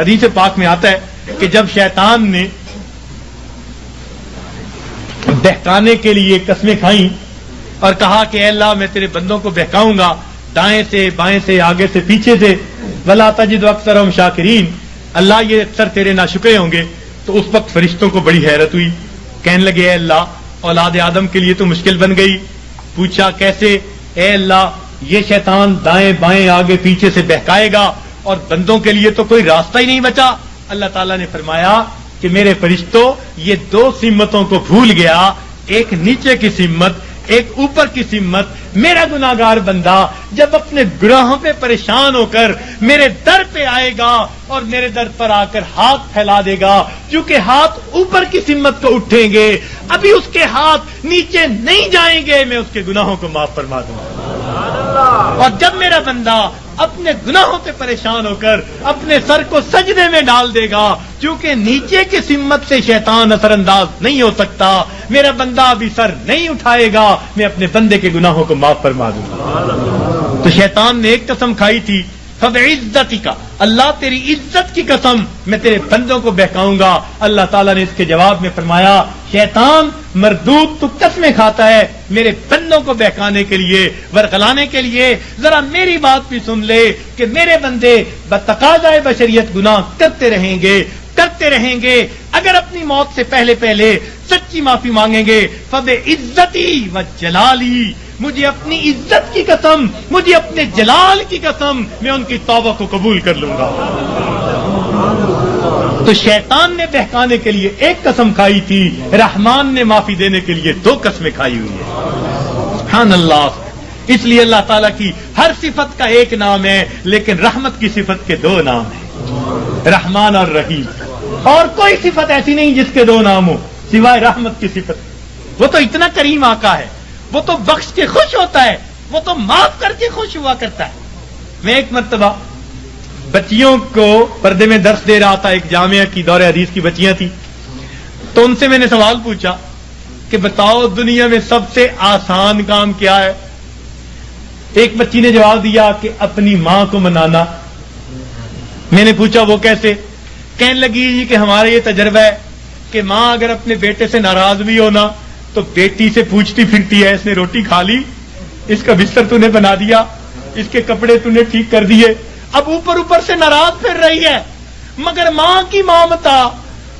حدیث پاک میں آتا ہے کہ جب شیطان نے بہکانے کے لیے قسمیں کھائیں اور کہا کہ اے اللہ میں تیرے بندوں کو بہکاؤں گا دائیں سے بائیں سے آگے سے پیچھے سے ولا تجد اکثرهم شاکرین، اللہ یہ اکثر تیرے ناشکرے ہوں گے، تو اس وقت فرشتوں کو بڑی حیرت ہوئی، کہنے لگے اے اللہ اولاد آدم کے لیے تو مشکل بن گئی۔ پوچھا کیسے؟ اے اللہ یہ شیطان دائیں بائیں آگے پیچھے سے بہکائے گا اور بندوں کے لیے تو کوئی راستہ ہی نہیں بچا۔ اللہ تعالیٰ نے فرمایا کہ میرے فرشتوں یہ دو سمتوں کو بھول گیا، ایک نیچے کی سمت ایک اوپر کی سمت۔ میرا گناہگار بندہ جب اپنے گناہوں پہ پریشان ہو کر میرے در پہ آئے گا اور میرے در پر آ کر ہاتھ پھیلا دے گا، چونکہ ہاتھ اوپر کی سمت کو اٹھیں گے، ابھی اس کے ہاتھ نیچے نہیں جائیں گے، میں اس کے گناہوں کو معاف فرما دوں گا۔ اور جب میرا بندہ اپنے گناہوں پہ پریشان ہو کر اپنے سر کو سجدے میں ڈال دے گا، کیونکہ نیچے کی سمت سے شیطان اثر انداز نہیں ہو سکتا، میرا بندہ ابھی سر نہیں اٹھائے گا، میں اپنے بندے کے گناہوں کو معاف فرما دوں گا۔ تو شیطان نے ایک قسم کھائی تھی، فَبِعِزَّتِكَ، اللہ تیری عزت کی قسم میں تیرے بندوں کو بہکاؤں گا۔ اللہ تعالیٰ نے اس کے جواب میں فرمایا شیطان مردود تو قسمیں کھاتا ہے میرے بندوں کو بہکانے کے لیے، ورغلانے کے لیے، ذرا میری بات بھی سن لے کہ میرے بندے بتقاضائے بشریت گناہ کرتے رہیں گے، اگر اپنی موت سے پہلے سچی معافی مانگیں گے، فَبِعِزَّتِي وَجَلَالِي، مجھے اپنی عزت کی قسم، مجھے اپنے جلال کی قسم، میں ان کی توبہ کو قبول کر لوں گا۔ تو شیطان نے بہکانے کے لیے ایک قسم کھائی تھی، رحمان نے معافی دینے کے لیے دو قسمیں کھائی ہوئی ہیں۔ سبحان اللہ۔ اس لیے اللہ تعالیٰ کی ہر صفت کا ایک نام ہے، لیکن رحمت کی صفت کے دو نام ہیں، رحمان اور رحیم۔ اور کوئی صفت ایسی نہیں جس کے دو نام ہو سوائے رحمت کی صفت۔ وہ تو اتنا کریم آقا ہے، وہ تو بخش کے خوش ہوتا ہے، وہ تو معاف کر کے خوش ہوا کرتا ہے۔ میں ایک مرتبہ بچیوں کو پردے میں درس دے رہا تھا، ایک جامعہ کی دور حدیث کی بچیاں تھیں، تو ان سے میں نے سوال پوچھا کہ بتاؤ دنیا میں سب سے آسان کام کیا ہے؟ ایک بچی نے جواب دیا کہ اپنی ماں کو منانا۔ میں نے پوچھا وہ کیسے؟ کہنے لگی جی کہ ہمارا یہ تجربہ ہے کہ ماں اگر اپنے بیٹے سے ناراض بھی ہونا تو بیٹی سے پوچھتی پھرتی ہے، اس نے روٹی کھا لی، اس کا بستر تو نے بنا دیا، اس کے کپڑے تو نے ٹھیک کر دیے، اب اوپر سے ناراض پھر رہی ہے، مگر ماں کی مامتا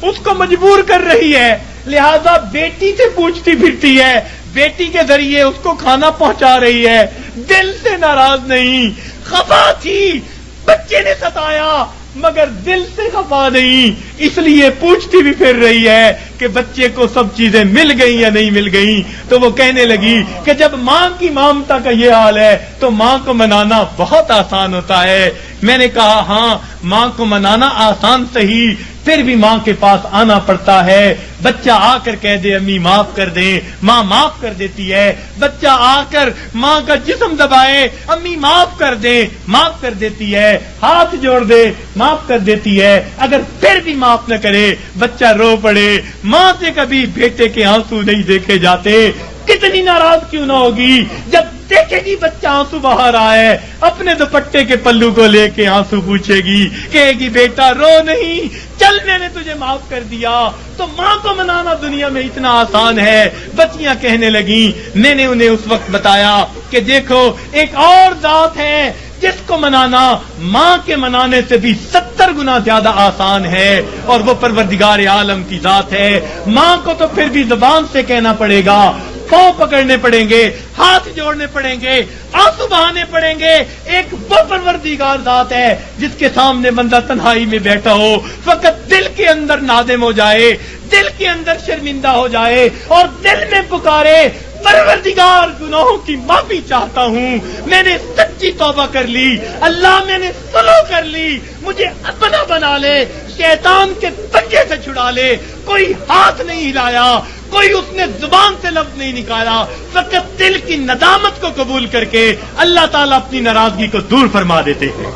اس کو مجبور کر رہی ہے، لہذا بیٹی سے پوچھتی پھرتی ہے، بیٹی کے ذریعے اس کو کھانا پہنچا رہی ہے، دل سے ناراض نہیں، خفا تھی، بچے نے ستایا مگر دل سے خفا نہیں، اس لیے پوچھتی بھی پھر رہی ہے کہ بچے کو سب چیزیں مل گئیں یا نہیں مل گئیں۔ تو وہ کہنے لگی کہ جب ماں کی مامتا کا یہ حال ہے تو ماں کو منانا بہت آسان ہوتا ہے۔ میں نے کہا ہاں ماں کو منانا آسان صحیح، پھر بھی ماں کے پاس آنا پڑتا ہے۔ بچہ آ کر کہہ دے امی معاف کر دیں، ماں معاف کر دیتی ہے۔ بچہ آ کر ماں کا جسم دبائے، امی معاف کر دیں، معاف کر دیتی ہے۔ ہاتھ جوڑ دے، معاف کر دیتی ہے۔ اگر پھر بھی معاف نہ کرے، بچہ رو پڑے، ماں سے کبھی بیٹے کے آنسو نہیں دیکھے جاتے، کتنی ناراض کیوں نہ ہوگی جب دیکھے گی بچہ آنسو بہا رہا ہے، اپنے دوپٹے کے پلو کو لے کے آنسو پوچھے گی، کہے گی بیٹا رو نہیں، چل میں نے تجھے معاف کر دیا۔ تو ماں کو منانا دنیا میں اتنا آسان ہے۔ بچیاں کہنے لگیں، میں نے انہیں اس وقت بتایا کہ دیکھو ایک اور ذات ہے جس کو منانا ماں کے منانے سے بھی 70 گنا زیادہ آسان ہے، اور وہ پروردگار عالم کی ذات ہے۔ ماں کو تو پھر بھی زبان سے کہنا پڑے گا، پاؤں پکڑنے پڑیں گے، ہاتھ جوڑنے پڑیں گے، آنسو بہانے پڑیں گے۔ ایک وہ پروردگار ذات ہے جس کے سامنے بندہ تنہائی میں بیٹھا ہو، فقط دل کے اندر نادم ہو جائے، دل کے اندر شرمندہ ہو جائے اور دل میں پکارے پروردگار گناہوں کی معافی چاہتا ہوں، میں نے سچی توبہ کر لی، اللہ میں نے صلح کر لی، مجھے اپنا بنا لے، شیطان کے پنجے سے چھڑا لے۔ کوئی ہاتھ نہیں ہلایا، کوئی اس نے زبان سے لفظ نہیں نکالا، فقط دل کی ندامت کو قبول کر کے اللہ تعالیٰ اپنی ناراضگی کو دور فرما دیتے ہیں۔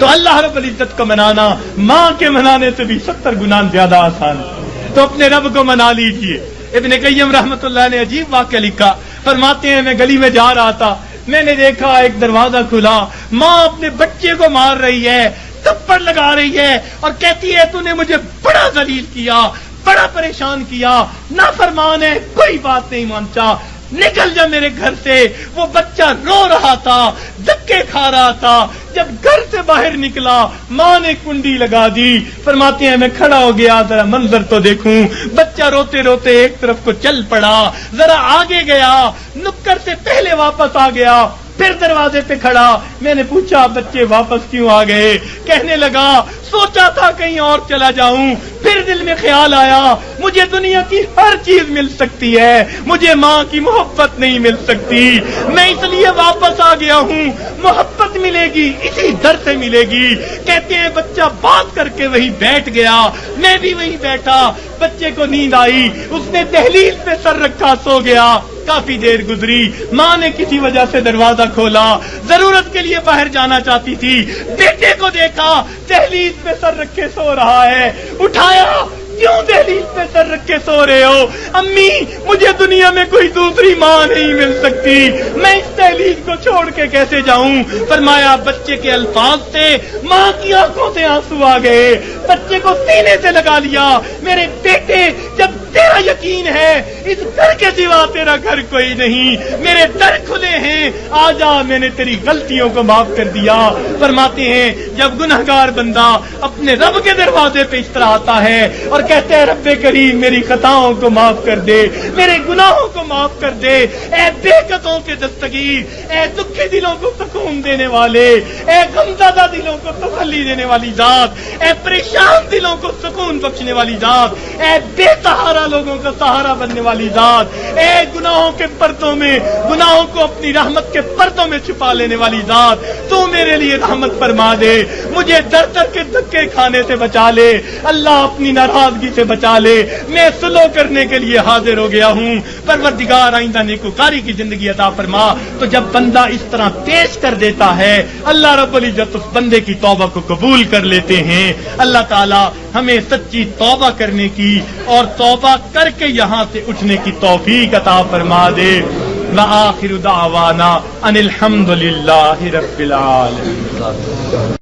تو اللہ رب العزت کو منانا ماں کے منانے سے بھی 70 گنا زیادہ آسان ہے۔ تو اپنے رب کو منا لیجئے۔ ابن قیم رحمت اللہ نے عجیب واقعہ لکھا، فرماتے ہیں میں گلی میں جا رہا تھا، میں نے دیکھا ایک دروازہ کھلا، ماں اپنے بچے کو مار رہی ہے، تھپڑ لگا رہی ہے اور کہتی ہے تو نے مجھے بڑا ذلیل کیا، بڑا پریشان کیا، نافرمان ہے، کوئی بات نہیں مانتا، نکل جا میرے گھر سے۔ وہ بچہ رو رہا تھا، دھکے کھا رہا تھا، جب گھر سے باہر نکلا ماں نے کنڈی لگا دی۔ فرماتے ہیں میں کھڑا ہو گیا ذرا منظر تو دیکھوں، بچہ روتے روتے ایک طرف کو چل پڑا، ذرا آگے گیا، نکڑ سے پہلے واپس آ گیا، پھر دروازے پہ کھڑا۔ میں نے پوچھا بچے واپس کیوں آ گئے؟ کہنے لگا سوچا تھا کہیں اور چلا جاؤں، پھر دل میں خیال آیا مجھے دنیا کی ہر چیز مل سکتی ہے، مجھے ماں کی محبت نہیں مل سکتی، میں اس لیے واپس آ گیا ہوں۔ محبت ملے گی اسی در سے ملے گی۔ کہتے ہیں بچہ بات کر کے وہی بیٹھ گیا، میں بھی وہی بیٹھا، بچے کو نیند آئی، اس نے دہلیز پہ سر رکھا سو گیا۔ کافی دیر گزری، ماں نے کسی وجہ سے دروازہ کھولا، ضرورت کے لیے باہر جانا چاہتی تھی، بیٹے کو دیکھا دہلیز پہ سر رکھے سو رہا ہے، اٹھایا، کیوں دہلیز پہ سر رکھے سو رہے ہو؟ امی مجھے دنیا میں کوئی دوسری ماں نہیں مل سکتی، میں اس دہلیز کو چھوڑ کے کیسے جاؤں؟ فرمایا بچے کے الفاظ سے ماں کی آنکھوں سے آنسو آ گئے، بچے کو سینے سے لگا لیا، میرے بیٹے جب تیرا یقین ہے اس گھر کے سوا تیرا گھر کوئی نہیں، میرے در کھلے ہیں، آ جا، میں نے تیری غلطیوں کو معاف کر دیا۔ فرماتے ہیں جب گنہگار بندہ اپنے رب کے دروازے پہ اس طرح آتا ہے اور کہتے ہیں رب کریم میری خطاؤں کو معاف کر دے، میرے گناہوں کو معاف کر دے، اے بے قطوں کے دستگیر، اے دکھی دلوں کو سکون دینے والے، اے غمزدہ دلوں کو تسلی دینے والی ذات، اے پریشان دلوں کو سکون بخشنے والی ذات، اے بے سہارا لوگوں کا سہارا بننے والی ذات، اے گناہوں کے پردوں میں، گناہوں کو اپنی رحمت کے پردوں میں چھپا لینے والی ذات، تو میرے لیے رحمت فرما دے، مجھے در در کے دھکے کھانے سے بچا لے، اللہ اپنی ناراضگی سے بچا لے، میں سلو کرنے کے لیے حاضر ہو گیا ہوں، پروردگار آئندہ نیکوکاری کی زندگی عطا فرما۔ تو جب بندہ اس طرح پیش کر دیتا ہے اللہ رب العزت اس بندے کی توبہ کو قبول کر لیتے ہیں۔ اللہ تعالی ہمیں سچی توبہ کرنے کی اور توبہ کر کے یہاں سے اٹھنے کی توفیق عطا فرما دے۔ وآخر دعوانا ان الحمد للہ رب العالمین۔